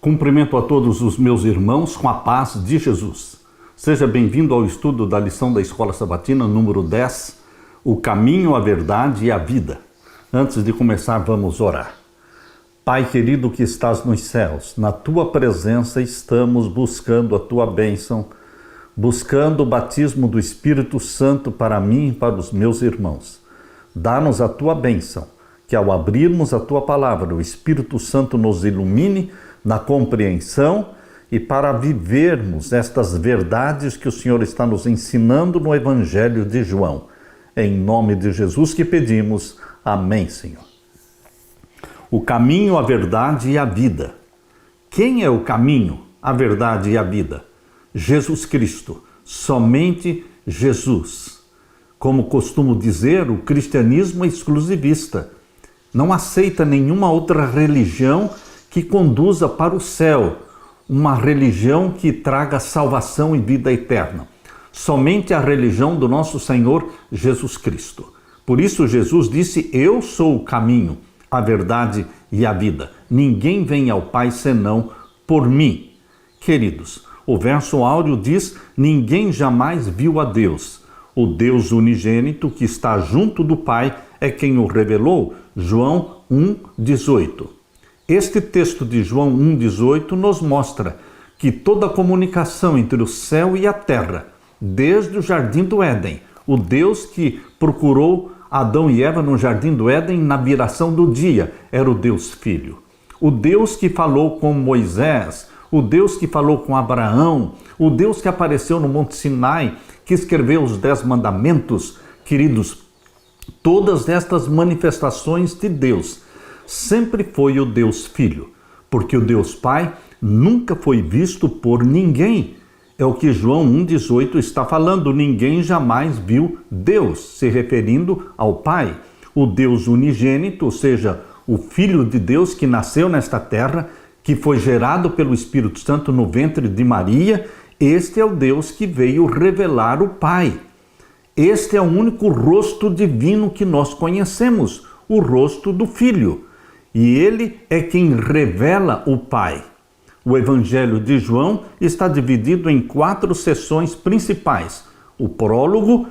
Cumprimento a todos os meus irmãos com a paz de Jesus. Seja bem-vindo ao estudo da lição da Escola Sabatina número 10, O Caminho, a Verdade e a Vida. Antes de começar, vamos orar. Pai querido que estás nos céus, na Tua presença estamos buscando a Tua bênção, buscando o batismo do Espírito Santo para mim e para os meus irmãos. Dá-nos a Tua bênção, que ao abrirmos a Tua palavra, o Espírito Santo nos ilumine na compreensão e para vivermos estas verdades que o Senhor está nos ensinando no Evangelho de João. Em nome de Jesus que pedimos. Amém, Senhor. O caminho, a verdade e a vida. Quem é o caminho, a verdade e a vida? Jesus Cristo, somente Jesus. Como costumo dizer, o cristianismo é exclusivista. Não aceita nenhuma outra religião que conduza para o céu, uma religião que traga salvação e vida eterna. Somente a religião do nosso Senhor Jesus Cristo. Por isso Jesus disse, eu sou o caminho, a verdade e a vida. Ninguém vem ao Pai senão por mim. Queridos, o verso áureo diz, ninguém jamais viu a Deus. O Deus unigênito que está junto do Pai é quem o revelou. João 1,18. Este texto de João 1,18 nos mostra que toda a comunicação entre o céu e a terra, desde o Jardim do Éden, o Deus que procurou Adão e Eva no Jardim do Éden na viração do dia, era o Deus Filho. O Deus que falou com Moisés, o Deus que falou com Abraão, o Deus que apareceu no Monte Sinai, que escreveu os 10 mandamentos. Queridos, todas estas manifestações de Deus sempre foi o Deus Filho, porque o Deus Pai nunca foi visto por ninguém. É o que João 1,18 está falando, ninguém jamais viu Deus, se referindo ao Pai. O Deus unigênito, ou seja, o Filho de Deus que nasceu nesta terra, que foi gerado pelo Espírito Santo no ventre de Maria, este é o Deus que veio revelar o Pai. Este é o único rosto divino que nós conhecemos, o rosto do Filho. E ele é quem revela o Pai. O Evangelho de João está dividido em 4 seções principais. O prólogo,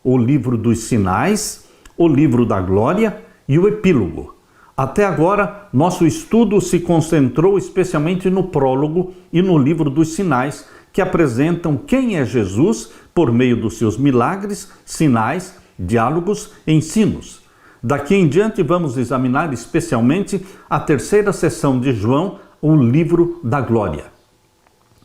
o livro dos sinais, o livro da glória e o epílogo. Até agora, nosso estudo se concentrou especialmente no prólogo e no livro dos sinais, que apresentam quem é Jesus por meio dos seus milagres, sinais, diálogos e ensinos. Daqui em diante vamos examinar especialmente a 3ª seção de João, o livro da glória.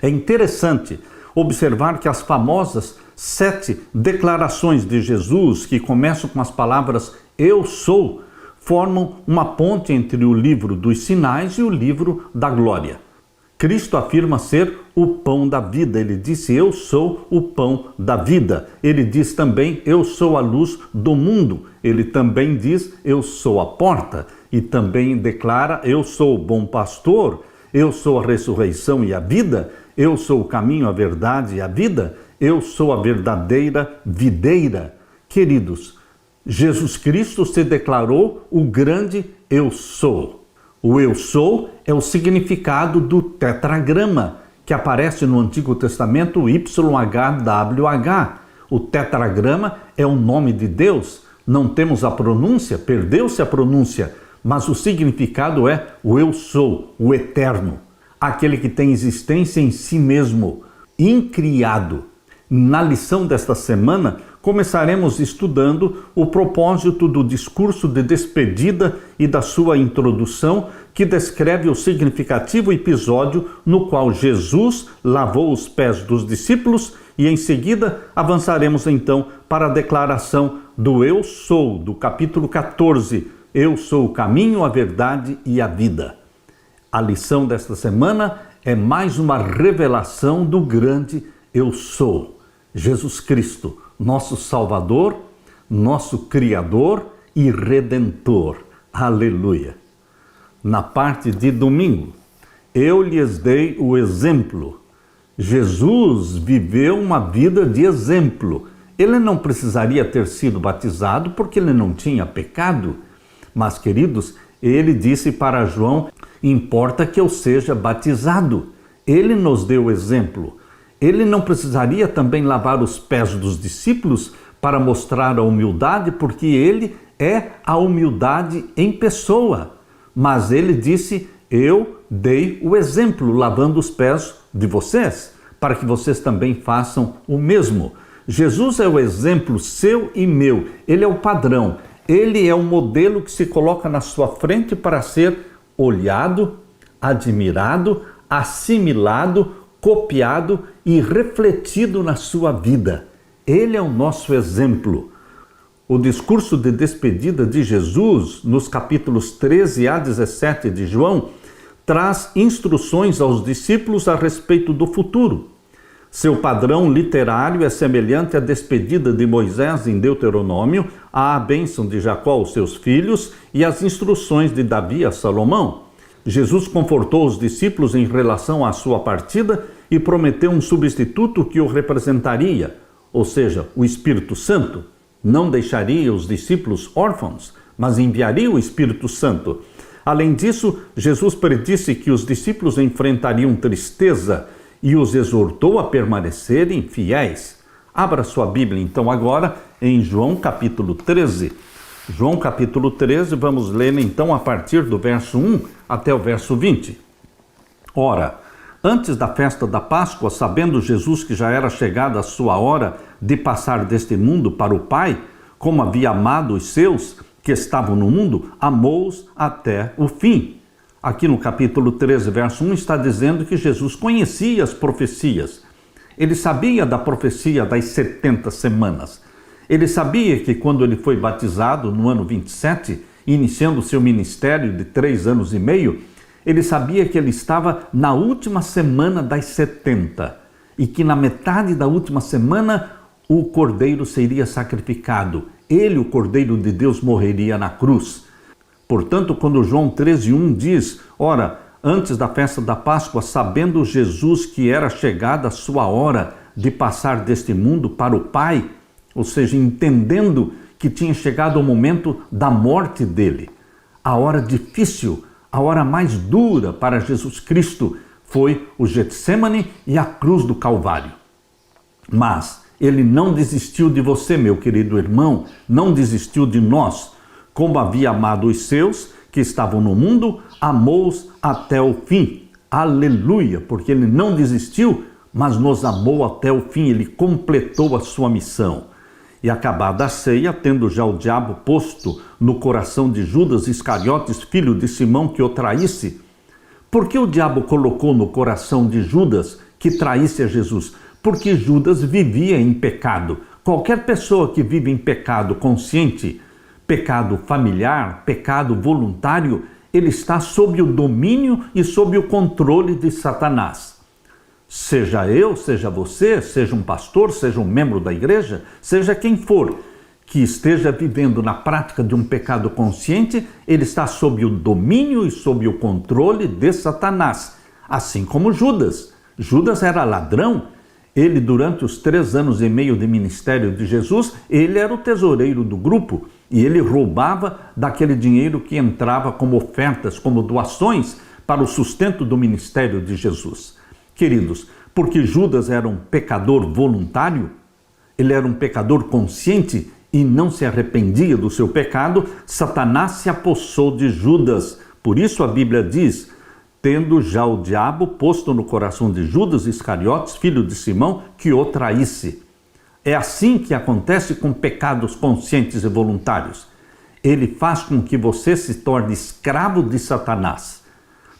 É interessante observar que as famosas 7 declarações de Jesus, que começam com as palavras eu sou, formam uma ponte entre o livro dos sinais e o livro da glória. Cristo afirma ser o pão da vida. Ele disse, eu sou o pão da vida. Ele diz também, eu sou a luz do mundo. Ele também diz, eu sou a porta. E também declara, eu sou o bom pastor. Eu sou a ressurreição e a vida. Eu sou o caminho, a verdade e a vida. Eu sou a verdadeira videira. Queridos, Jesus Cristo se declarou o grande eu sou. O eu sou é o significado do tetragrama, que aparece no Antigo Testamento YHWH. O tetragrama é o nome de Deus. Não temos a pronúncia, perdeu-se a pronúncia, mas o significado é o eu sou, o eterno, aquele que tem existência em si mesmo, incriado. Na lição desta semana, começaremos estudando o propósito do discurso de despedida e da sua introdução, que descreve o significativo episódio no qual Jesus lavou os pés dos discípulos e em seguida avançaremos então para a declaração do Eu Sou, do capítulo 14, Eu sou o caminho, a verdade e a vida. A lição desta semana é mais uma revelação do grande Eu Sou, Jesus Cristo, nosso Salvador, nosso Criador e Redentor. Aleluia! Na parte de domingo, eu lhes dei o exemplo. Jesus viveu uma vida de exemplo. Ele não precisaria ter sido batizado porque ele não tinha pecado. Mas, queridos, ele disse para João importa que eu seja batizado. Ele nos deu o exemplo. Ele não precisaria também lavar os pés dos discípulos para mostrar a humildade, porque ele é a humildade em pessoa. Mas ele disse: eu dei o exemplo, lavando os pés de vocês, para que vocês também façam o mesmo. Jesus é o exemplo seu e meu. Ele é o padrão. Ele é o modelo que se coloca na sua frente para ser olhado, admirado, assimilado, copiado e refletido na sua vida. Ele é o nosso exemplo. O discurso de despedida de Jesus, nos capítulos 13 a 17 de João, traz instruções aos discípulos a respeito do futuro. Seu padrão literário é semelhante à despedida de Moisés em Deuteronômio, à bênção de Jacó aos seus filhos e às instruções de Davi a Salomão. Jesus confortou os discípulos em relação à sua partida e prometeu um substituto que o representaria, ou seja, o Espírito Santo. Não deixaria os discípulos órfãos, mas enviaria o Espírito Santo. Além disso, Jesus predisse que os discípulos enfrentariam tristeza e os exortou a permanecerem fiéis. Abra sua Bíblia então agora em João capítulo 13. João capítulo 13, vamos ler então a partir do verso 1 até o verso 20. Ora, antes da festa da Páscoa, sabendo Jesus que já era chegada a sua hora de passar deste mundo para o Pai, como havia amado os seus que estavam no mundo, amou-os até o fim. Aqui no capítulo 13, verso 1, está dizendo que Jesus conhecia as profecias. Ele sabia da profecia das 70 semanas. Ele sabia que quando ele foi batizado no ano 27, iniciando seu ministério de 3 anos e meio, ele sabia que ele estava na última semana das 70 e que na metade da última semana o cordeiro seria sacrificado. Ele, o Cordeiro de Deus, morreria na cruz. Portanto, quando João 13:1 diz, ora, antes da festa da Páscoa, sabendo Jesus que era chegada a sua hora de passar deste mundo para o Pai, ou seja, entendendo que tinha chegado o momento da morte dele, a hora difícil, a hora mais dura para Jesus Cristo foi o Getsêmani e a cruz do Calvário. Mas ele não desistiu de você, meu querido irmão, não desistiu de nós. Como havia amado os seus que estavam no mundo, amou-os até o fim. Aleluia, porque ele não desistiu, mas nos amou até o fim, ele completou a sua missão. E acabada a ceia, tendo já o diabo posto no coração de Judas Iscariotes, filho de Simão, que o traísse. Por que o diabo colocou no coração de Judas que traísse a Jesus? Porque Judas vivia em pecado. Qualquer pessoa que vive em pecado consciente, pecado familiar, pecado voluntário, ele está sob o domínio e sob o controle de Satanás. Seja eu, seja você, seja um pastor, seja um membro da igreja, seja quem for, que esteja vivendo na prática de um pecado consciente, ele está sob o domínio e sob o controle de Satanás. Assim como Judas. Judas era ladrão. Ele, durante os 3 anos e meio de ministério de Jesus, ele era o tesoureiro do grupo e ele roubava daquele dinheiro que entrava como ofertas, como doações para o sustento do ministério de Jesus. Queridos, porque Judas era um pecador voluntário, ele era um pecador consciente e não se arrependia do seu pecado, Satanás se apossou de Judas. Por isso a Bíblia diz, tendo já o diabo posto no coração de Judas Iscariotes, filho de Simão, que o traísse. É assim que acontece com pecados conscientes e voluntários. Ele faz com que você se torne escravo de Satanás.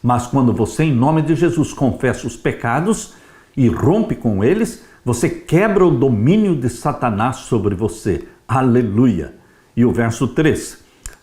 Mas quando você, em nome de Jesus, confessa os pecados e rompe com eles, você quebra o domínio de Satanás sobre você. Aleluia! E o verso 3.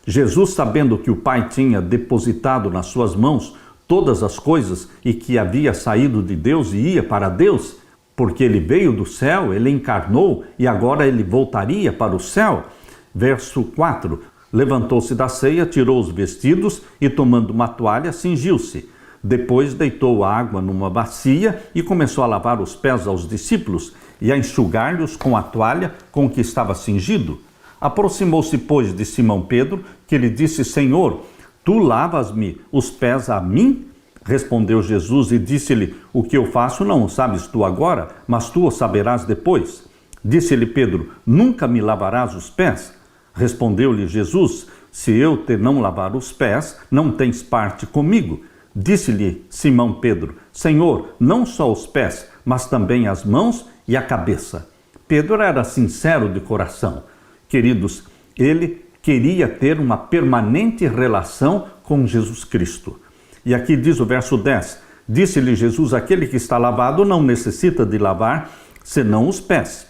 Jesus, sabendo que o Pai tinha depositado nas suas mãos todas as coisas e que havia saído de Deus e ia para Deus, porque ele veio do céu, ele encarnou e agora ele voltaria para o céu. Verso 4. Levantou-se da ceia, tirou os vestidos e, tomando uma toalha, cingiu-se. Depois deitou a água numa bacia e começou a lavar os pés aos discípulos e a enxugar-lhes com a toalha com que estava cingido. Aproximou-se, pois, de Simão Pedro, que lhe disse, Senhor, tu lavas-me os pés a mim? Respondeu Jesus e disse-lhe, o que eu faço não o sabes tu agora, mas tu o saberás depois. Disse-lhe Pedro, nunca me lavarás os pés? Respondeu-lhe Jesus, se eu te não lavar os pés, não tens parte comigo. Disse-lhe Simão Pedro, Senhor, não só os pés, mas também as mãos e a cabeça. Pedro era sincero de coração. Queridos, ele queria ter uma permanente relação com Jesus Cristo. E aqui diz o verso 10, disse-lhe Jesus, aquele que está lavado não necessita de lavar, senão os pés.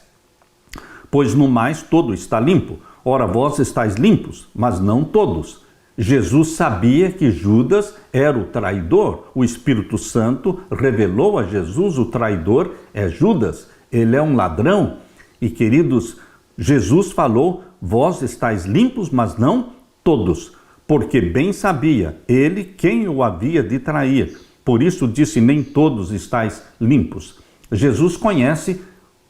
Pois no mais todo está limpo. Ora, vós estáis limpos, mas não todos. Jesus sabia que Judas era o traidor. O Espírito Santo revelou a Jesus, o traidor é Judas. Ele é um ladrão. E queridos, Jesus falou, vós estáis limpos, mas não todos. Porque bem sabia ele quem o havia de trair. Por isso disse, nem todos estáis limpos. Jesus conhece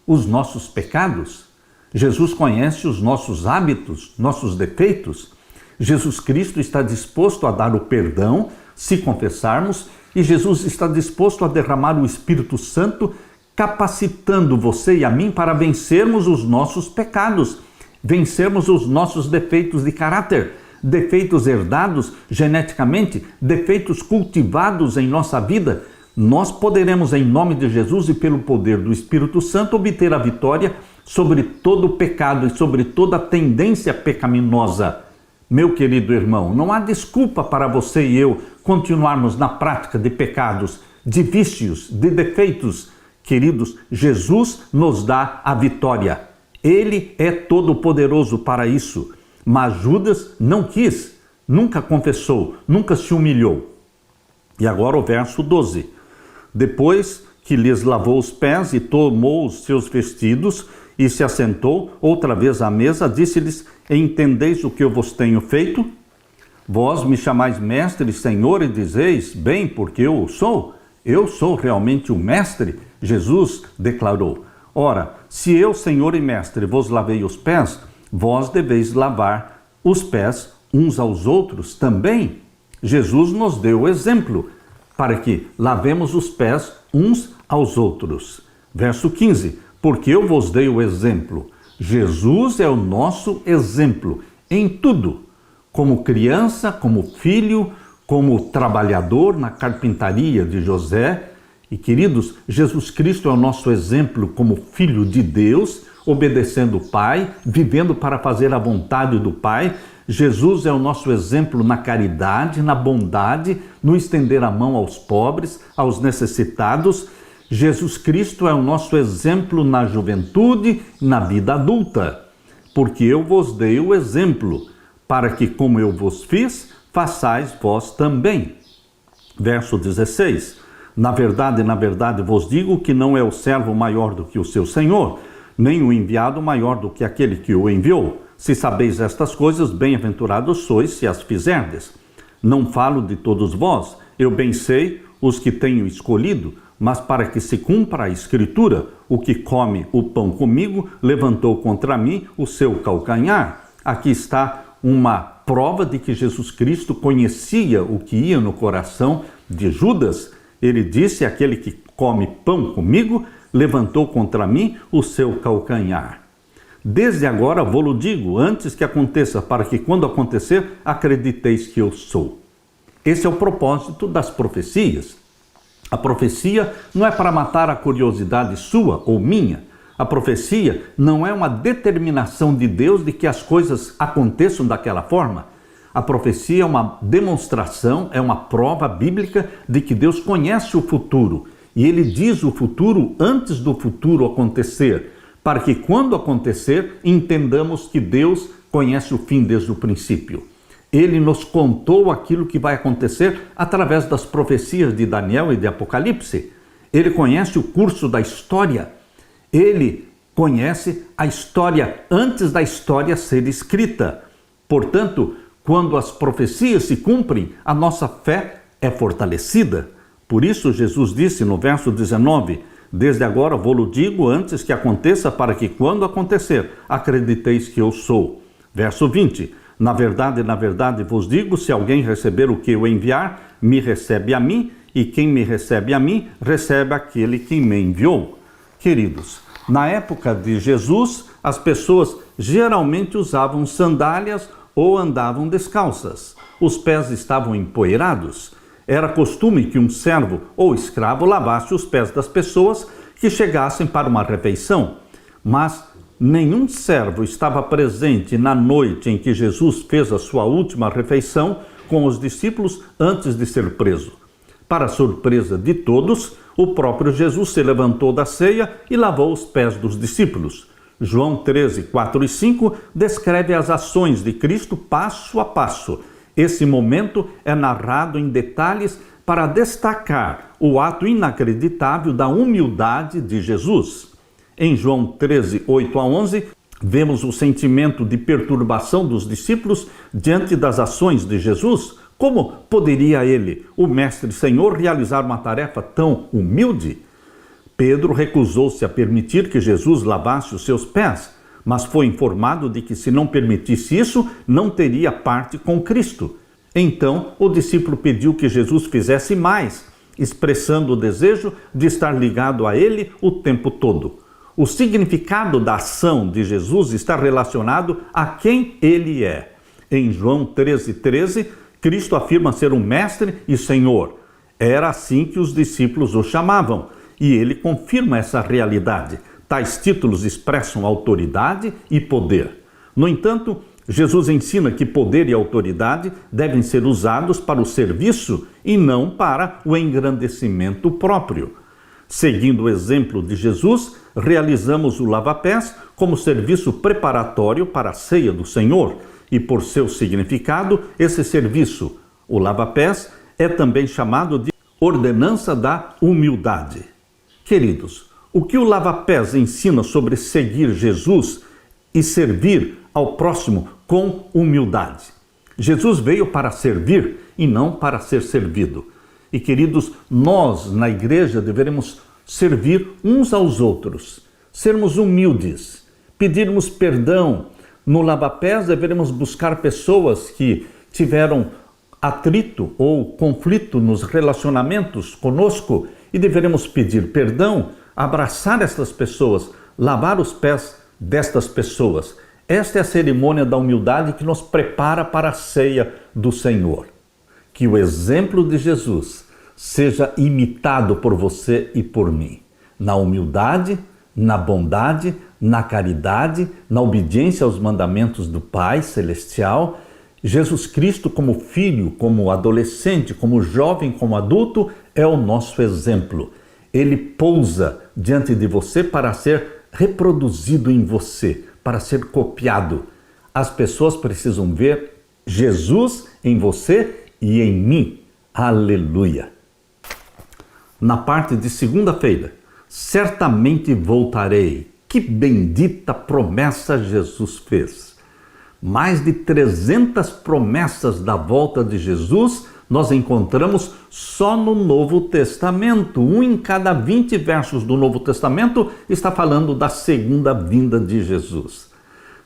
os nossos pecados. Jesus conhece os nossos hábitos, nossos defeitos. Jesus Cristo está disposto a dar o perdão, se confessarmos, e Jesus está disposto a derramar o Espírito Santo, capacitando você e a mim para vencermos os nossos pecados, vencermos os nossos defeitos de caráter, defeitos herdados geneticamente, defeitos cultivados em nossa vida. Nós poderemos, em nome de Jesus e pelo poder do Espírito Santo, obter a vitória sobre todo o pecado e sobre toda a tendência pecaminosa. Meu querido irmão, não há desculpa para você e eu continuarmos na prática de pecados, de vícios, de defeitos. Queridos, Jesus nos dá a vitória. Ele é todo-poderoso para isso. Mas Judas não quis, nunca confessou, nunca se humilhou. E agora o verso 12. Depois que lhes lavou os pés e tomou os seus vestidos e se assentou outra vez à mesa, disse-lhes, entendeis o que eu vos tenho feito? Vós me chamais mestre e senhor e dizeis, bem, porque eu sou realmente o mestre. Jesus declarou, ora, se eu, senhor e mestre, vos lavei os pés, vós deveis lavar os pés uns aos outros também. Jesus nos deu o exemplo para que lavemos os pés uns aos outros. Verso 15, porque eu vos dei o exemplo. Jesus é o nosso exemplo em tudo, como criança, como filho, como trabalhador na carpintaria de José. E queridos, Jesus Cristo é o nosso exemplo como filho de Deus, obedecendo o Pai, vivendo para fazer a vontade do Pai. Jesus é o nosso exemplo na caridade, na bondade, no estender a mão aos pobres, aos necessitados. Jesus Cristo é o nosso exemplo na juventude, na vida adulta. Porque eu vos dei o exemplo, para que, como eu vos fiz, façais vós também. Verso 16. Na verdade vos digo que não é o servo maior do que o seu senhor, nem o enviado maior do que aquele que o enviou. Se sabeis estas coisas, bem-aventurados sois se as fizerdes. Não falo de todos vós, eu bem sei os que tenho escolhido, mas para que se cumpra a Escritura, o que come o pão comigo, levantou contra mim o seu calcanhar. Aqui está uma prova de que Jesus Cristo conhecia o que ia no coração de Judas. Ele disse, aquele que come pão comigo, levantou contra mim o seu calcanhar. Desde agora vou-lo digo, antes que aconteça, para que quando acontecer, acrediteis que eu sou. Esse é o propósito das profecias. A profecia não é para matar a curiosidade sua ou minha. A profecia não é uma determinação de Deus de que as coisas aconteçam daquela forma. A profecia é uma demonstração, é uma prova bíblica de que Deus conhece o futuro. E Ele diz o futuro antes do futuro acontecer, para que quando acontecer, entendamos que Deus conhece o fim desde o princípio. Ele nos contou aquilo que vai acontecer através das profecias de Daniel e de Apocalipse. Ele conhece o curso da história. Ele conhece a história antes da história ser escrita. Portanto, quando as profecias se cumprem, a nossa fé é fortalecida. Por isso Jesus disse no verso 19, desde agora vou-lo digo antes que aconteça, para que quando acontecer, acrediteis que eu sou. Verso 20, Na verdade vos digo, se alguém receber o que eu enviar, me recebe a mim, e quem me recebe a mim, recebe aquele que me enviou. Queridos, na época de Jesus, as pessoas geralmente usavam sandálias ou andavam descalças. Os pés estavam empoeirados. Era costume que um servo ou escravo lavasse os pés das pessoas que chegassem para uma refeição. Mas nenhum servo estava presente na noite em que Jesus fez a sua última refeição com os discípulos antes de ser preso. Para surpresa de todos, o próprio Jesus se levantou da ceia e lavou os pés dos discípulos. João 13, 4 e 5 descreve as ações de Cristo passo a passo. Esse momento é narrado em detalhes para destacar o ato inacreditável da humildade de Jesus. Em João 13, 8 a 11, vemos o sentimento de perturbação dos discípulos diante das ações de Jesus. Como poderia ele, o Mestre Senhor, realizar uma tarefa tão humilde? Pedro recusou-se a permitir que Jesus lavasse os seus pés, mas foi informado de que se não permitisse isso, não teria parte com Cristo. Então, o discípulo pediu que Jesus fizesse mais, expressando o desejo de estar ligado a ele o tempo todo. O significado da ação de Jesus está relacionado a quem ele é. Em João 13, Cristo afirma ser um mestre e senhor. Era assim que os discípulos o chamavam, e ele confirma essa realidade. Tais títulos expressam autoridade e poder. No entanto, Jesus ensina que poder e autoridade devem ser usados para o serviço e não para o engrandecimento próprio. Seguindo o exemplo de Jesus, realizamos o lava-pés como serviço preparatório para a ceia do Senhor. E por seu significado, esse serviço, o lava-pés, é também chamado de ordenança da humildade. Queridos, o que o lava-pés ensina sobre seguir Jesus e servir ao próximo com humildade? Jesus veio para servir e não para ser servido. E queridos, nós na igreja deveremos servir uns aos outros, sermos humildes, pedirmos perdão. No lava-pés deveremos buscar pessoas que tiveram atrito ou conflito nos relacionamentos conosco e deveremos pedir perdão, abraçar estas pessoas, lavar os pés destas pessoas. Esta é a cerimônia da humildade que nos prepara para a ceia do Senhor. Que o exemplo de Jesus seja imitado por você e por mim, na humildade, na bondade, na caridade, na obediência aos mandamentos do Pai Celestial. Jesus Cristo, como filho, como adolescente, como jovem, como adulto, é o nosso exemplo. Ele pousa diante de você para ser reproduzido em você, para ser copiado. As pessoas precisam ver Jesus em você e em mim. Aleluia! Na parte de segunda-feira, certamente voltarei. Que bendita promessa Jesus fez! Mais de 300 promessas da volta de Jesus nós encontramos só no Novo Testamento. Um em cada 20 versos do Novo Testamento está falando da segunda vinda de Jesus.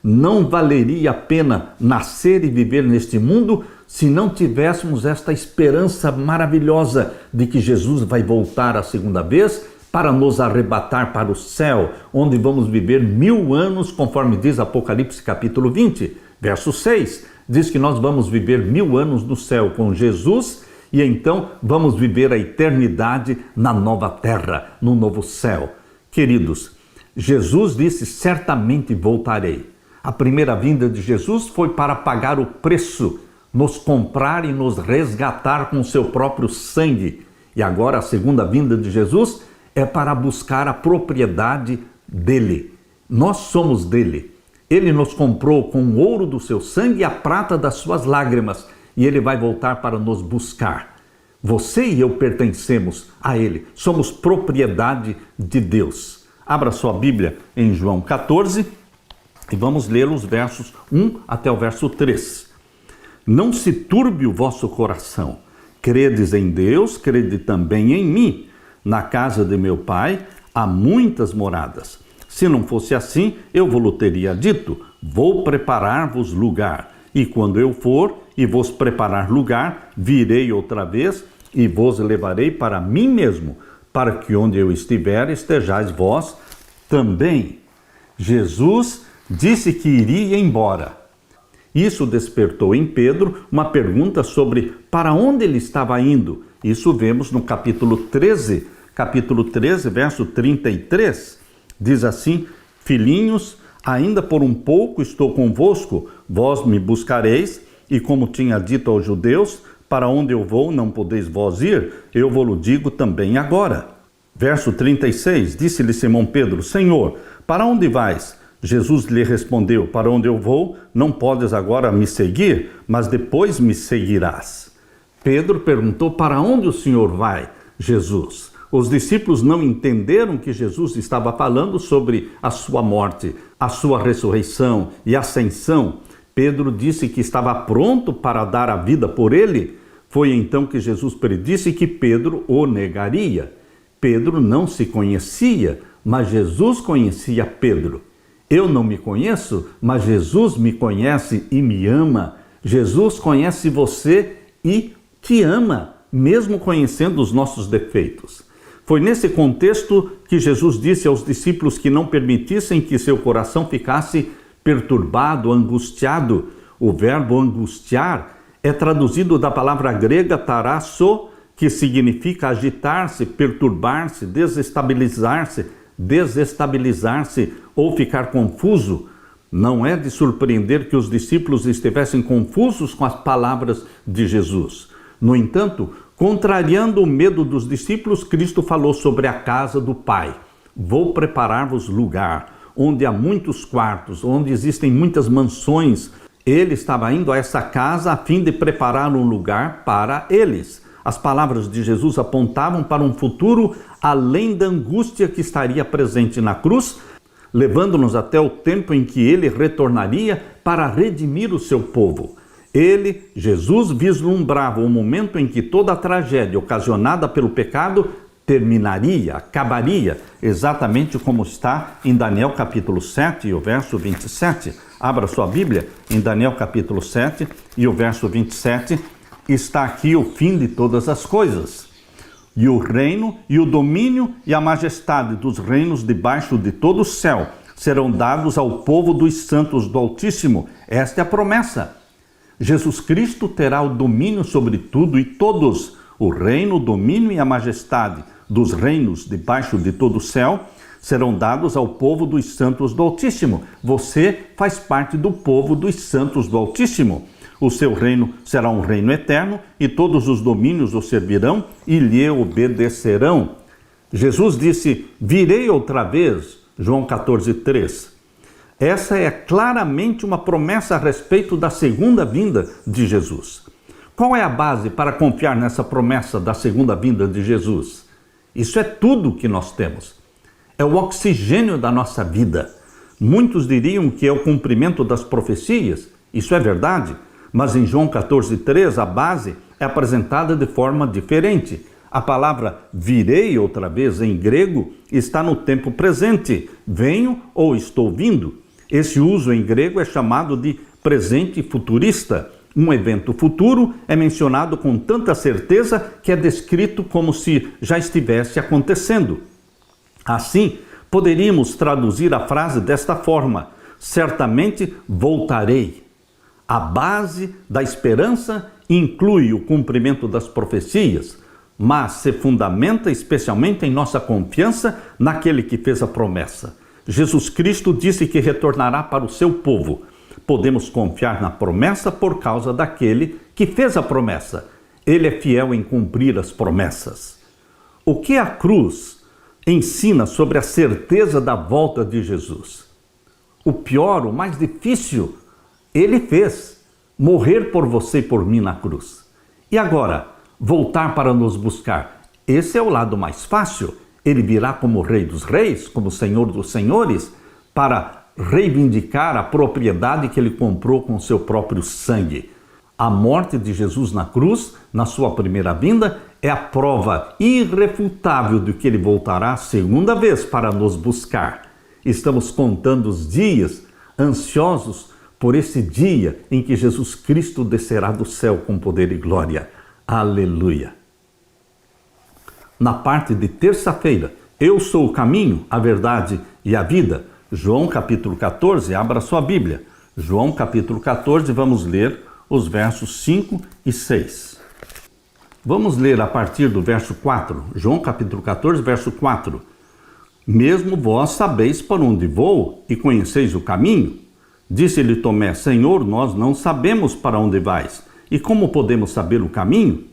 Não valeria a pena nascer e viver neste mundo se não tivéssemos esta esperança maravilhosa de que Jesus vai voltar a segunda vez para nos arrebatar para o céu, onde vamos viver 1000 anos, conforme diz Apocalipse capítulo 20, verso 6. Diz que nós vamos viver 1000 anos no céu com Jesus e então vamos viver a eternidade na nova terra, no novo céu. Queridos, Jesus disse, certamente voltarei. A primeira vinda de Jesus foi para pagar o preço, nos comprar e nos resgatar com o seu próprio sangue. E agora a segunda vinda de Jesus é para buscar a propriedade dele. Nós somos dele. Ele nos comprou com o ouro do seu sangue e a prata das suas lágrimas. E ele vai voltar para nos buscar. Você e eu pertencemos a ele. Somos propriedade de Deus. Abra sua Bíblia em João 14 e vamos ler os versos 1 até o verso 3. Não se turbe o vosso coração. Credes em Deus, crede também em mim. Na casa de meu pai há muitas moradas. Se não fosse assim, eu vos teria dito, vou preparar-vos lugar. E quando eu for e vos preparar lugar, virei outra vez e vos levarei para mim mesmo, para que onde eu estiver, estejais vós também. Jesus disse que iria embora. Isso despertou em Pedro uma pergunta sobre para onde ele estava indo. Isso vemos no capítulo 13, verso 33. Diz assim: filhinhos, ainda por um pouco estou convosco, vós me buscareis, e como tinha dito aos judeus, para onde eu vou não podeis vós ir, eu vos digo também agora. Verso 36, disse-lhe Simão Pedro: Senhor, para onde vais? Jesus lhe respondeu: para onde eu vou, não podes agora me seguir, mas depois me seguirás. Pedro perguntou: para onde o Senhor vai, Jesus? Os discípulos não entenderam que Jesus estava falando sobre a sua morte, a sua ressurreição e ascensão. Pedro disse que estava pronto para dar a vida por ele. Foi então que Jesus predisse que Pedro o negaria. Pedro não se conhecia, mas Jesus conhecia Pedro. Eu não me conheço, mas Jesus me conhece e me ama. Jesus conhece você e te ama, mesmo conhecendo os nossos defeitos. Foi nesse contexto que Jesus disse aos discípulos que não permitissem que seu coração ficasse perturbado, angustiado. O verbo angustiar é traduzido da palavra grega tarasso, que significa agitar-se, perturbar-se, desestabilizar-se ou ficar confuso. Não é de surpreender que os discípulos estivessem confusos com as palavras de Jesus. No entanto, contrariando o medo dos discípulos, Cristo falou sobre a casa do Pai. Vou preparar-vos lugar, onde há muitos quartos, onde existem muitas mansões. Ele estava indo a essa casa a fim de preparar um lugar para eles. As palavras de Jesus apontavam para um futuro além da angústia que estaria presente na cruz, levando-nos até o tempo em que ele retornaria para redimir o seu povo. Ele, Jesus, vislumbrava o momento em que toda a tragédia ocasionada pelo pecado terminaria, acabaria, exatamente como está em Daniel capítulo 7 e o verso 27. Abra sua Bíblia em Daniel capítulo 7 e o verso 27. Está aqui o fim de todas as coisas. E o reino e o domínio e a majestade dos reinos debaixo de todo o céu serão dados ao povo dos santos do Altíssimo. Esta é a promessa. Jesus Cristo terá o domínio sobre tudo e todos. O reino, o domínio e a majestade dos reinos debaixo de todo o céu serão dados ao povo dos santos do Altíssimo. Você faz parte do povo dos santos do Altíssimo. O seu reino será um reino eterno e todos os domínios o servirão e lhe obedecerão. Jesus disse: virei outra vez, João 14:3. Essa é claramente uma promessa a respeito da segunda vinda de Jesus. Qual é a base para confiar nessa promessa da segunda vinda de Jesus? Isso é tudo que nós temos. É o oxigênio da nossa vida. Muitos diriam que é o cumprimento das profecias. Isso é verdade, mas em João 14:3 a base é apresentada de forma diferente. A palavra virei outra vez em grego está no tempo presente. Venho ou estou vindo. Esse uso em grego é chamado de presente futurista. Um evento futuro é mencionado com tanta certeza que é descrito como se já estivesse acontecendo. Assim, poderíamos traduzir a frase desta forma: certamente voltarei. A base da esperança inclui o cumprimento das profecias, mas se fundamenta especialmente em nossa confiança naquele que fez a promessa. Jesus Cristo disse que retornará para o seu povo. Podemos confiar na promessa por causa daquele que fez a promessa. Ele é fiel em cumprir as promessas. O que a cruz ensina sobre a certeza da volta de Jesus? O pior, o mais difícil, ele fez: morrer por você e por mim na cruz. E agora, voltar para nos buscar. Esse é o lado mais fácil. Ele virá como Rei dos Reis, como Senhor dos Senhores, para reivindicar a propriedade que ele comprou com seu próprio sangue. A morte de Jesus na cruz, na sua primeira vinda, é a prova irrefutável de que ele voltará a segunda vez para nos buscar. Estamos contando os dias, ansiosos por esse dia em que Jesus Cristo descerá do céu com poder e glória. Aleluia! Na parte de terça-feira, eu sou o caminho, a verdade e a vida. João capítulo 14, abra sua Bíblia. João capítulo 14, vamos ler os versos 5 e 6. Vamos ler a partir do verso 4. João capítulo 14, verso 4. Mesmo vós sabeis para onde vou e conheceis o caminho? Disse-lhe Tomé, Senhor, nós não sabemos para onde vais. E como podemos saber o caminho?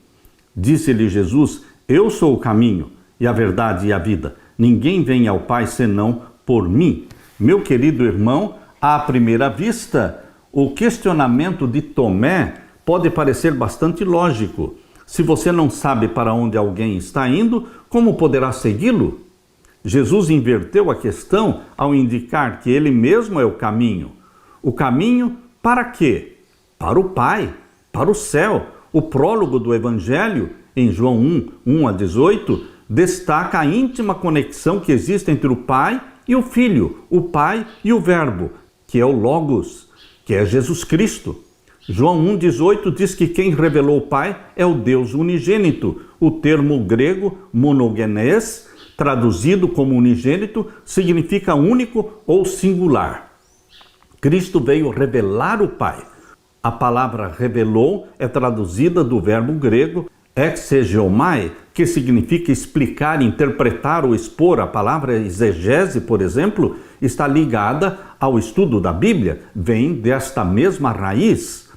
Disse-lhe Jesus, eu sou o caminho e a verdade e a vida. Ninguém vem ao Pai senão por mim. Meu querido irmão, à primeira vista, o questionamento de Tomé pode parecer bastante lógico. Se você não sabe para onde alguém está indo, como poderá segui-lo? Jesus inverteu a questão ao indicar que ele mesmo é o caminho. O caminho para quê? Para o Pai, para o céu. O prólogo do Evangelho, em João 1, 1-18, destaca a íntima conexão que existe entre o Pai e o Filho, o Pai e o Verbo, que é o Logos, que é Jesus Cristo. João 1,18 diz que quem revelou o Pai é o Deus unigênito. O termo grego monogenes, traduzido como unigênito, significa único ou singular. Cristo veio revelar o Pai. A palavra revelou é traduzida do verbo grego exegeomai, que significa explicar, interpretar ou expor. A palavra exegese, por exemplo, está ligada ao estudo da Bíblia, vem desta mesma raiz.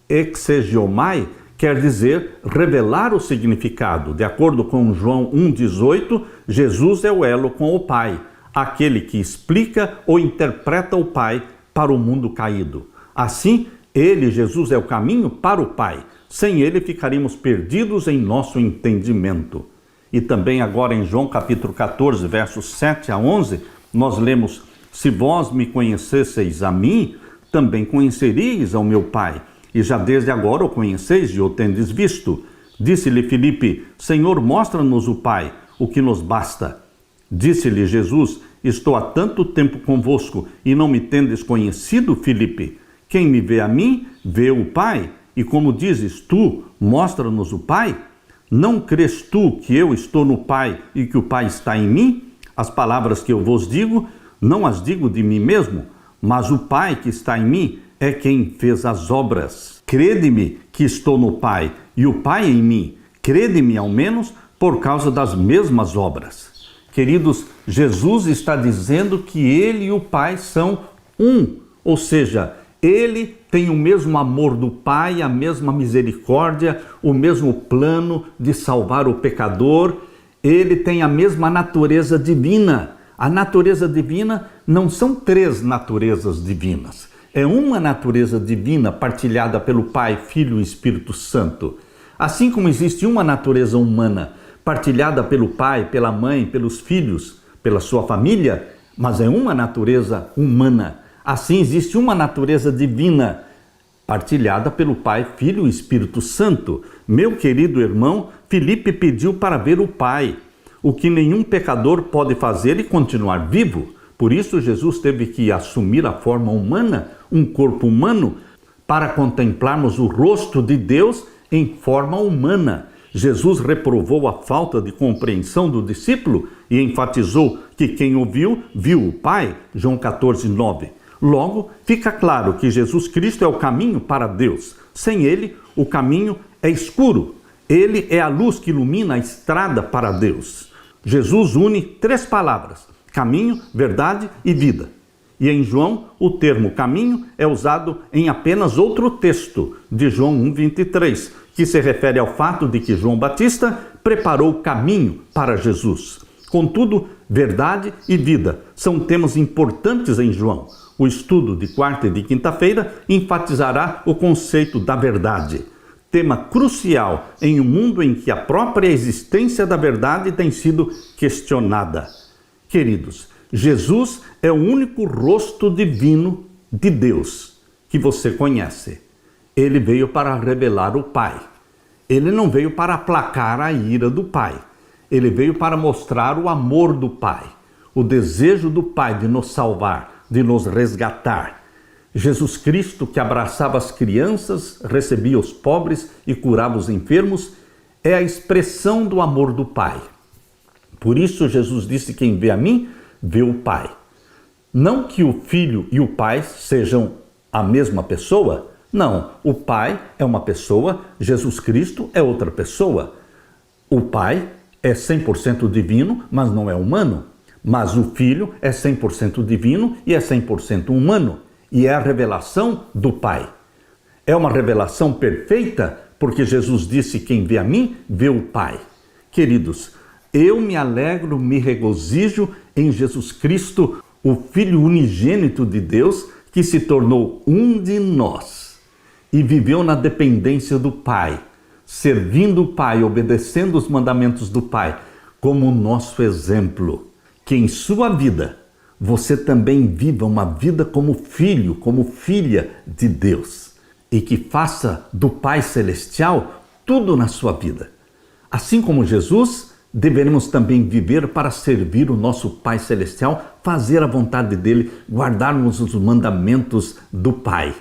Exegeomai quer dizer revelar o significado. De acordo com João 1,18, Jesus é o elo com o Pai, aquele que explica ou interpreta o Pai para o mundo caído. Assim, ele, Jesus, é o caminho para o Pai. Sem ele, ficaríamos perdidos em nosso entendimento. E também agora em João capítulo 14, versos 7-11, nós lemos, se vós me conhecesseis a mim, também conheceríeis ao meu Pai. E já desde agora o conheceis e o tendes visto. Disse-lhe Filipe, Senhor, mostra-nos o Pai, o que nos basta. Disse-lhe Jesus, estou há tanto tempo convosco e não me tendes conhecido, Filipe? Quem me vê a mim, vê o Pai. E como dizes tu, mostra-nos o Pai? Não crês tu que eu estou no Pai e que o Pai está em mim? As palavras que eu vos digo, não as digo de mim mesmo, mas o Pai que está em mim é quem fez as obras. Crede-me que estou no Pai e o Pai em mim. Crede-me ao menos por causa das mesmas obras. Queridos, Jesus está dizendo que ele e o Pai são um, ou seja, ele tem o mesmo amor do Pai, a mesma misericórdia, o mesmo plano de salvar o pecador. Ele tem a mesma natureza divina. A natureza divina não são três naturezas divinas. É uma natureza divina partilhada pelo Pai, Filho e Espírito Santo. Assim como existe uma natureza humana partilhada pelo Pai, pela mãe, pelos filhos, pela sua família, mas é uma natureza humana. Assim existe uma natureza divina partilhada pelo Pai, Filho e Espírito Santo. Meu querido irmão, Filipe pediu para ver o Pai, o que nenhum pecador pode fazer e continuar vivo. Por isso Jesus teve que assumir a forma humana, um corpo humano, para contemplarmos o rosto de Deus em forma humana. Jesus reprovou a falta de compreensão do discípulo e enfatizou que quem o viu, viu o Pai. João 14, 9. Logo, fica claro que Jesus Cristo é o caminho para Deus. Sem ele, o caminho é escuro. Ele é a luz que ilumina a estrada para Deus. Jesus une três palavras: caminho, verdade e vida. E em João, o termo caminho é usado em apenas outro texto, de João 1,23, que se refere ao fato de que João Batista preparou o caminho para Jesus. Contudo, verdade e vida são temas importantes em João. O estudo de quarta e de quinta-feira enfatizará o conceito da verdade, tema crucial em um mundo em que a própria existência da verdade tem sido questionada. Queridos, Jesus é o único rosto divino de Deus que você conhece. Ele veio para revelar o Pai. Ele não veio para aplacar a ira do Pai. Ele veio para mostrar o amor do Pai, o desejo do Pai de nos salvar, de nos resgatar. Jesus Cristo, que abraçava as crianças, recebia os pobres e curava os enfermos, é a expressão do amor do Pai. Por isso Jesus disse: quem vê a mim, vê o Pai. Não que o Filho e o Pai sejam a mesma pessoa. Não, o Pai é uma pessoa, Jesus Cristo é outra pessoa. O Pai é 100% divino, mas não é humano. Mas o Filho é 100% divino e é 100% humano. E é a revelação do Pai. É uma revelação perfeita, porque Jesus disse: quem vê a mim, vê o Pai. Queridos, eu me alegro, me regozijo em Jesus Cristo, o Filho unigênito de Deus, que se tornou um de nós e viveu na dependência do Pai, servindo o Pai, obedecendo os mandamentos do Pai, como o nosso exemplo. Que em sua vida você também viva uma vida como filho, como filha de Deus, e que faça do Pai Celestial tudo na sua vida. Assim como Jesus, deveremos também viver para servir o nosso Pai Celestial, fazer a vontade dele, guardarmos os mandamentos do Pai.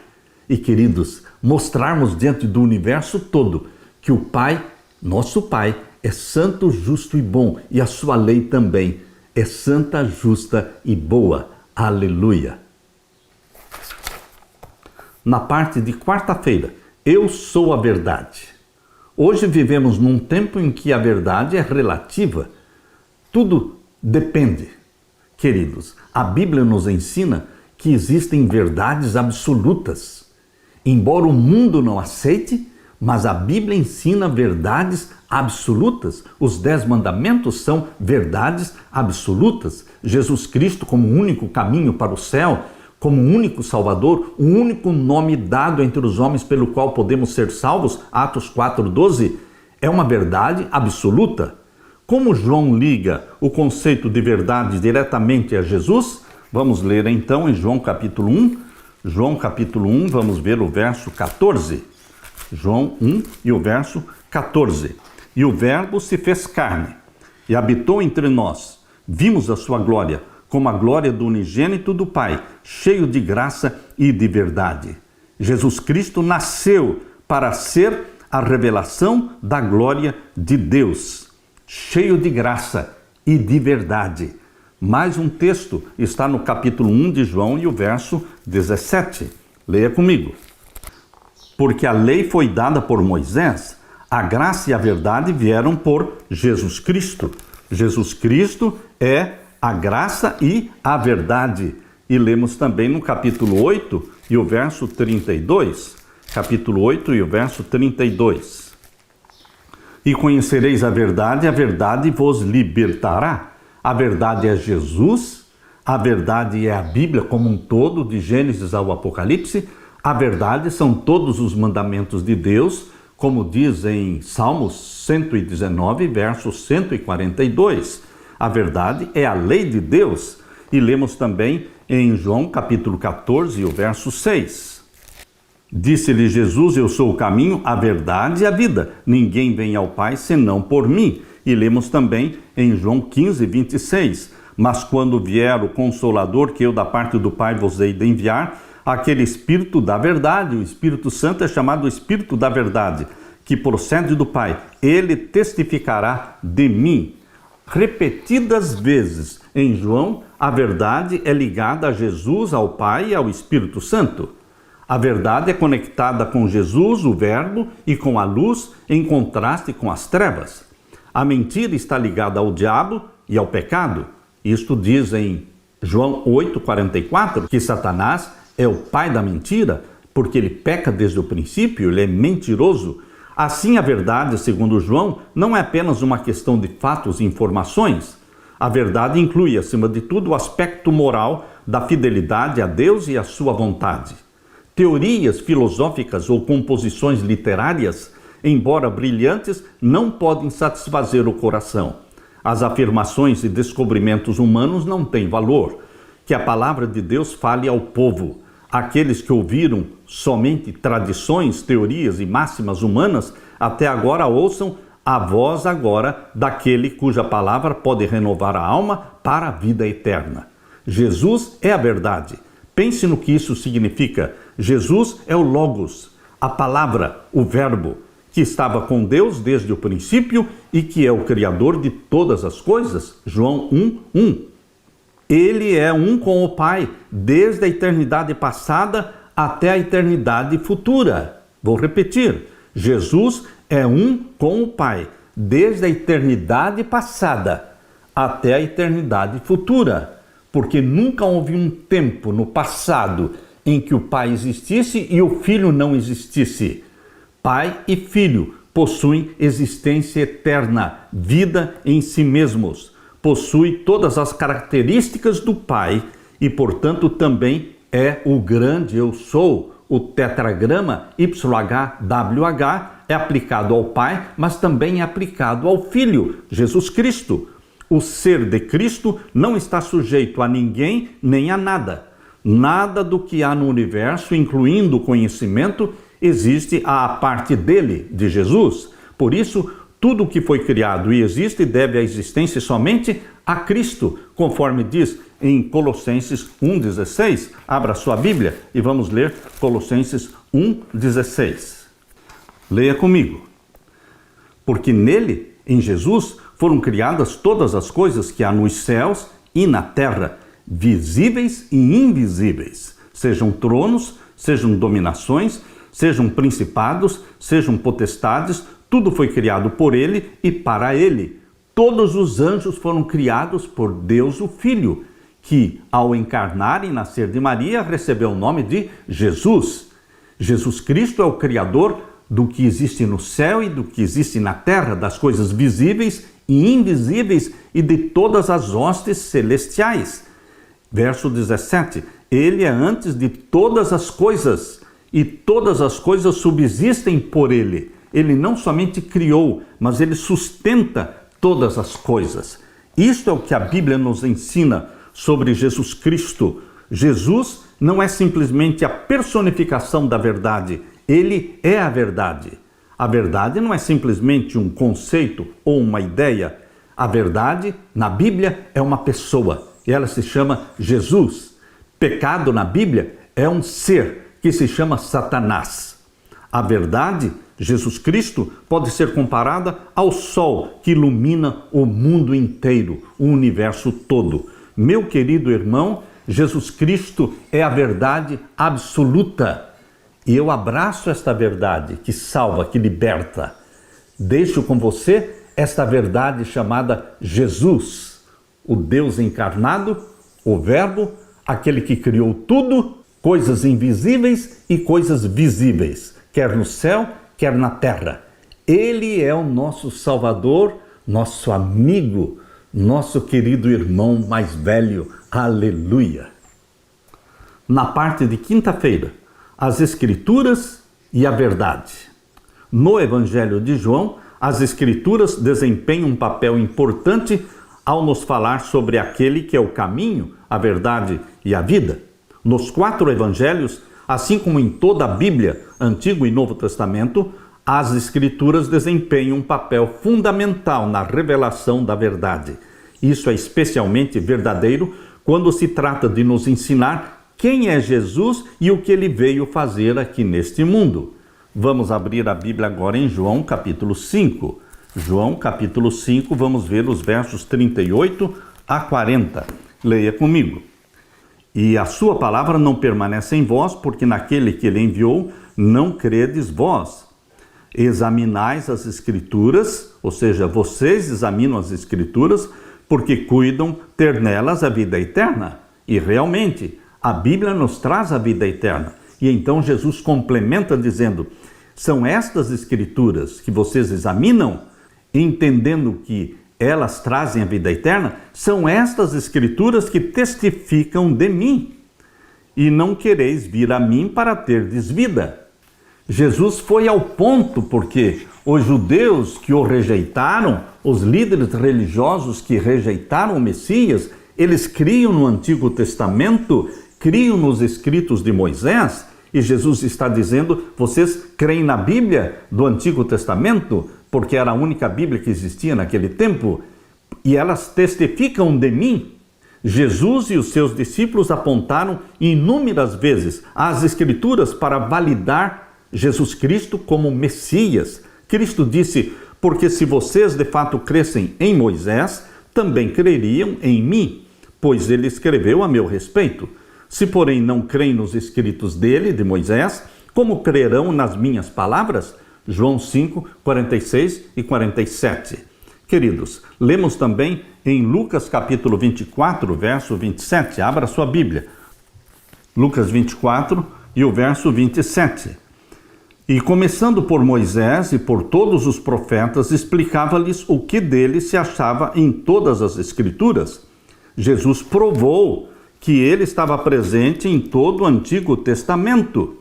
E, queridos, mostrarmos diante do universo todo que o Pai, nosso Pai, é santo, justo e bom, e a sua lei também é santa, justa e boa. Aleluia! Na parte de quarta-feira, eu sou a verdade. Hoje vivemos num tempo em que a verdade é relativa. Tudo depende. Queridos, a Bíblia nos ensina que existem verdades absolutas. Embora o mundo não aceite, mas a Bíblia ensina verdades absolutas. Os 10 mandamentos são verdades absolutas. Jesus Cristo como o único caminho para o céu, como o único Salvador, o único nome dado entre os homens pelo qual podemos ser salvos, Atos 4:12, é uma verdade absoluta. Como João liga o conceito de verdade diretamente a Jesus? Vamos ler então em João capítulo 1. João capítulo 1, vamos ver o verso 14. João 1 e o verso 14. E o Verbo se fez carne e habitou entre nós. Vimos a sua glória, como a glória do unigênito do Pai, cheio de graça e de verdade. Jesus Cristo nasceu para ser a revelação da glória de Deus, cheio de graça e de verdade. Mais um texto está no capítulo 1 de João e o verso 17. Leia comigo. Porque a lei foi dada por Moisés, a graça e a verdade vieram por Jesus Cristo. Jesus Cristo é a graça e a verdade. E lemos também no capítulo 8 e o verso 32. Capítulo 8 e o verso 32. E conhecereis a verdade vos libertará. A verdade é Jesus, a verdade é a Bíblia como um todo, de Gênesis ao Apocalipse. A verdade são todos os mandamentos de Deus, como diz em Salmos 119, verso 142. A verdade é a lei de Deus. E lemos também em João capítulo 14, o verso 6. Disse-lhe Jesus: eu sou o caminho, a verdade e a vida. Ninguém vem ao Pai senão por mim. E lemos também em João 15, 26. Mas quando vier o Consolador, que eu da parte do Pai vos hei de enviar, aquele Espírito da verdade, o Espírito Santo é chamado Espírito da verdade, que procede do Pai, ele testificará de mim. Repetidas vezes em João, a verdade é ligada a Jesus, ao Pai e ao Espírito Santo. A verdade é conectada com Jesus, o Verbo, e com a luz, em contraste com as trevas. A mentira está ligada ao diabo e ao pecado. Isto diz em João 8,44, que Satanás é o pai da mentira, porque ele peca desde o princípio, ele é mentiroso. Assim, a verdade, segundo João, não é apenas uma questão de fatos e informações. A verdade inclui, acima de tudo, o aspecto moral da fidelidade a Deus e à sua vontade. Teorias filosóficas ou composições literárias, embora brilhantes, não podem satisfazer o coração. As afirmações e descobrimentos humanos não têm valor. Que a palavra de Deus fale ao povo. Aqueles que ouviram somente tradições, teorias e máximas humanas, até agora ouçam a voz agora daquele cuja palavra pode renovar a alma para a vida eterna. Jesus é a verdade. Pense no que isso significa. Jesus é o Logos, a palavra, o verbo, que estava com Deus desde o princípio e que é o Criador de todas as coisas. João 1:1. Ele é um com o Pai, desde a eternidade passada até a eternidade futura. Vou repetir. Jesus é um com o Pai, desde a eternidade passada até a eternidade futura. Porque nunca houve um tempo no passado em que o Pai existisse e o Filho não existisse. Pai e Filho possuem existência eterna, vida em si mesmos. Possui todas as características do Pai e, portanto, também é o grande eu sou. O tetragrama YHWH é aplicado ao Pai, mas também é aplicado ao Filho, Jesus Cristo. O ser de Cristo não está sujeito a ninguém nem a nada. Nada do que há no universo, incluindo o conhecimento, existe à parte dele, de Jesus. Por isso, tudo o que foi criado e existe deve a existência somente a Cristo, conforme diz em Colossenses 1,16. Abra sua Bíblia e vamos ler Colossenses 1,16. Leia comigo. Porque nele, em Jesus, foram criadas todas as coisas que há nos céus e na terra, visíveis e invisíveis, sejam tronos, sejam dominações, sejam principados, sejam potestades, tudo foi criado por ele e para ele. Todos os anjos foram criados por Deus o Filho, que, ao encarnar e nascer de Maria, recebeu o nome de Jesus. Jesus Cristo é o Criador do que existe no céu e do que existe na terra, das coisas visíveis e invisíveis e de todas as hostes celestiais. Verso 17, ele é antes de todas as coisas e todas as coisas subsistem por ele. Ele não somente criou, mas ele sustenta todas as coisas. Isto é o que a Bíblia nos ensina sobre Jesus Cristo. Jesus não é simplesmente a personificação da verdade, ele é a verdade. A verdade não é simplesmente um conceito ou uma ideia. A verdade, na Bíblia, é uma pessoa e ela se chama Jesus. Pecado na Bíblia é um ser que se chama Satanás. A verdade, Jesus Cristo, pode ser comparada ao sol que ilumina o mundo inteiro, o universo todo. Meu querido irmão, Jesus Cristo é a verdade absoluta. E eu abraço esta verdade que salva, que liberta. Deixo com você esta verdade chamada Jesus, o Deus encarnado, o Verbo, aquele que criou tudo, coisas invisíveis e coisas visíveis, quer no céu, quer na terra. Ele é o nosso Salvador, nosso amigo, nosso querido irmão mais velho. Aleluia! Na parte de quinta-feira, as Escrituras e a verdade. No Evangelho de João, as Escrituras desempenham um papel importante ao nos falar sobre aquele que é o caminho, a verdade e a vida. Nos 4 Evangelhos, assim como em toda a Bíblia, Antigo e Novo Testamento, as Escrituras desempenham um papel fundamental na revelação da verdade. Isso é especialmente verdadeiro quando se trata de nos ensinar quem é Jesus e o que ele veio fazer aqui neste mundo. Vamos abrir a Bíblia agora em João capítulo 5. João capítulo 5, vamos ver os versos 38 a 40. Leia comigo. E a sua palavra não permanece em vós, porque naquele que ele enviou não credes vós. Examinais as Escrituras, ou seja, vocês examinam as Escrituras, porque cuidam ter nelas a vida eterna. E realmente, a Bíblia nos traz a vida eterna. E então Jesus complementa dizendo, são estas Escrituras que vocês examinam, entendendo que elas trazem a vida eterna, são estas Escrituras que testificam de mim. E não quereis vir a mim para terdes vida. Jesus foi ao ponto porque os judeus que o rejeitaram, os líderes religiosos que rejeitaram o Messias, eles criam no Antigo Testamento, criam nos escritos de Moisés, e Jesus está dizendo, vocês creem na Bíblia do Antigo Testamento, porque era a única Bíblia que existia naquele tempo, e elas testificam de mim. Jesus e os seus discípulos apontaram inúmeras vezes às Escrituras para validar Jesus Cristo como Messias. Cristo disse: porque se vocês de fato crescem em Moisés, também creriam em mim, pois ele escreveu a meu respeito. Se, porém, não creem nos escritos dele, de Moisés, como crerão nas minhas palavras? João 5, 46 e 47. Queridos, lemos também em Lucas capítulo 24, verso 27. Abra sua Bíblia. Lucas 24 e o verso 27. E começando por Moisés e por todos os profetas, explicava-lhes o que dele se achava em todas as Escrituras. Jesus provou que ele estava presente em todo o Antigo Testamento.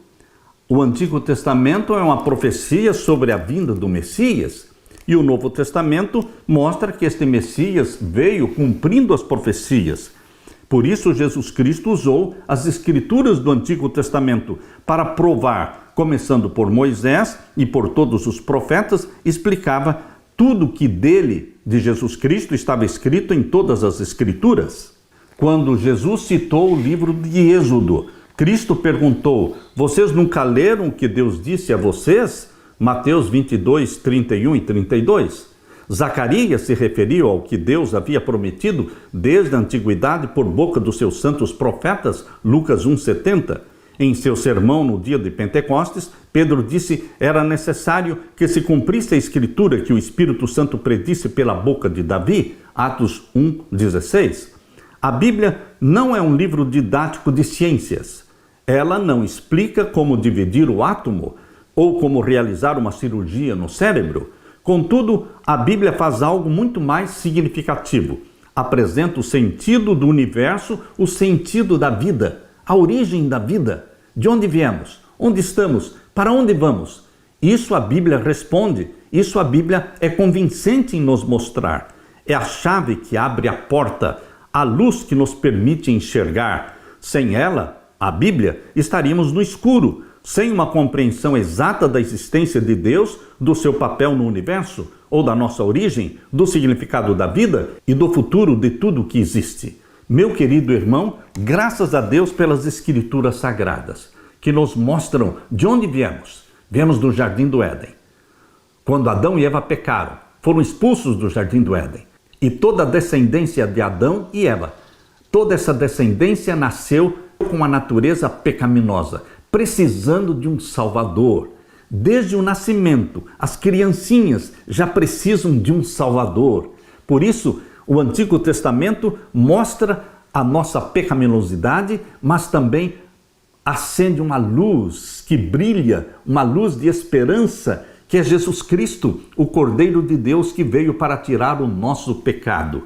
O Antigo Testamento é uma profecia sobre a vinda do Messias, e o Novo Testamento mostra que este Messias veio cumprindo as profecias. Por isso, Jesus Cristo usou as Escrituras do Antigo Testamento para provar, começando por Moisés e por todos os profetas, explicava tudo que dele, de Jesus Cristo, estava escrito em todas as Escrituras. Quando Jesus citou o livro de Êxodo, Cristo perguntou: vocês nunca leram o que Deus disse a vocês? Mateus 22, 31 e 32. Zacarias se referiu ao que Deus havia prometido desde a antiguidade por boca dos seus santos profetas, Lucas 1,70. Em seu sermão no dia de Pentecostes, Pedro disse: era necessário que se cumprisse a escritura que o Espírito Santo predisse pela boca de Davi, Atos 1,16. A Bíblia não é um livro didático de ciências. Ela não explica como dividir o átomo ou como realizar uma cirurgia no cérebro. Contudo, a Bíblia faz algo muito mais significativo. Apresenta o sentido do universo, o sentido da vida, a origem da vida. De onde viemos? Onde estamos? Para onde vamos? Isso a Bíblia responde. Isso a Bíblia é convincente em nos mostrar. É a chave que abre a porta, a luz que nos permite enxergar. Sem ela, a Bíblia, estaríamos no escuro, sem uma compreensão exata da existência de Deus, do seu papel no universo, ou da nossa origem, do significado da vida e do futuro de tudo que existe. Meu querido irmão, graças a Deus pelas Escrituras Sagradas, que nos mostram de onde viemos. Viemos do Jardim do Éden. Quando Adão e Eva pecaram, foram expulsos do Jardim do Éden. E toda a descendência de Adão e Eva, toda essa descendência nasceu com a natureza pecaminosa, precisando de um Salvador. Desde o nascimento, as criancinhas já precisam de um Salvador. Por isso, o Antigo Testamento mostra a nossa pecaminosidade, mas também acende uma luz que brilha, uma luz de esperança, que é Jesus Cristo, o Cordeiro de Deus que veio para tirar o nosso pecado.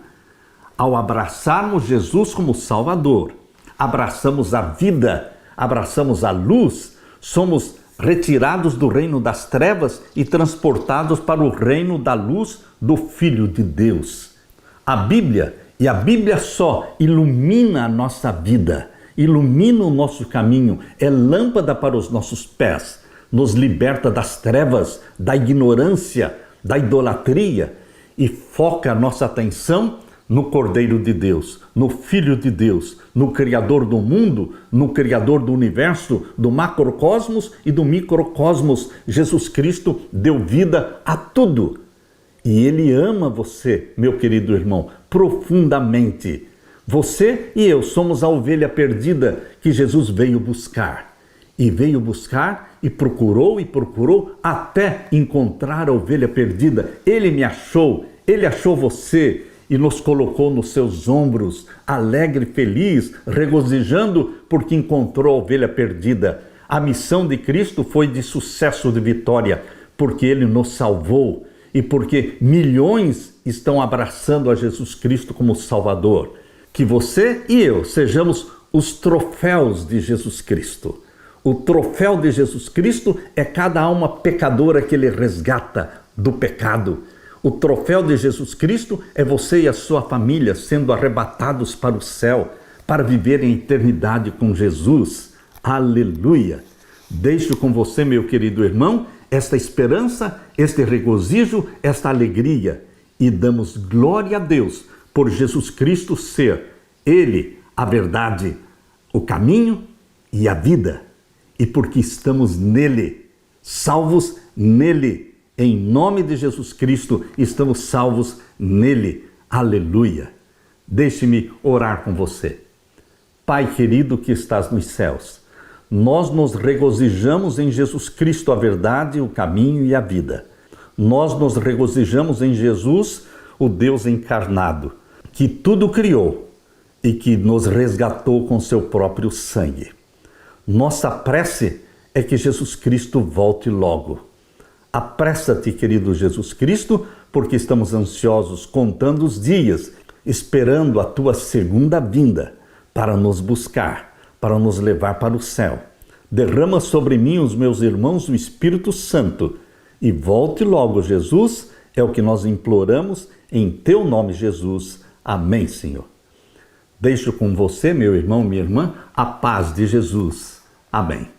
Ao abraçarmos Jesus como Salvador, abraçamos a vida, abraçamos a luz, somos retirados do reino das trevas e transportados para o reino da luz do Filho de Deus. A Bíblia, e a Bíblia só, ilumina a nossa vida, ilumina o nosso caminho, é lâmpada para os nossos pés, nos liberta das trevas, da ignorância, da idolatria e foca a nossa atenção no Cordeiro de Deus, no Filho de Deus, no Criador do mundo, no Criador do universo, do macrocosmos e do microcosmos. Jesus Cristo deu vida a tudo. E Ele ama você, meu querido irmão, profundamente. Você e eu somos a ovelha perdida que Jesus veio buscar. E veio buscar e procurou até encontrar a ovelha perdida. Ele me achou, Ele achou você e nos colocou nos seus ombros, alegre, feliz, regozijando porque encontrou a ovelha perdida. A missão de Cristo foi de sucesso, de vitória, porque Ele nos salvou e porque milhões estão abraçando a Jesus Cristo como Salvador. Que você e eu sejamos os troféus de Jesus Cristo. O troféu de Jesus Cristo é cada alma pecadora que Ele resgata do pecado. O troféu de Jesus Cristo é você e a sua família sendo arrebatados para o céu, para viver em eternidade com Jesus. Aleluia! Deixo com você, meu querido irmão, esta esperança, este regozijo, esta alegria. E damos glória a Deus por Jesus Cristo ser Ele, a verdade, o caminho e a vida. E porque estamos nele, salvos nele, em nome de Jesus Cristo, estamos salvos nele. Aleluia. Deixe-me orar com você. Pai querido que estás nos céus, nós nos regozijamos em Jesus Cristo, a verdade, o caminho e a vida. Nós nos regozijamos em Jesus, o Deus encarnado, que tudo criou e que nos resgatou com seu próprio sangue. Nossa prece é que Jesus Cristo volte logo. Apressa-te, querido Jesus Cristo, porque estamos ansiosos, contando os dias, esperando a tua segunda vinda para nos buscar, para nos levar para o céu. Derrama sobre mim, os meus irmãos, o Espírito Santo. E volte logo, Jesus, é o que nós imploramos em teu nome, Jesus. Amém, Senhor. Deixo com você, meu irmão, minha irmã, a paz de Jesus. Amém.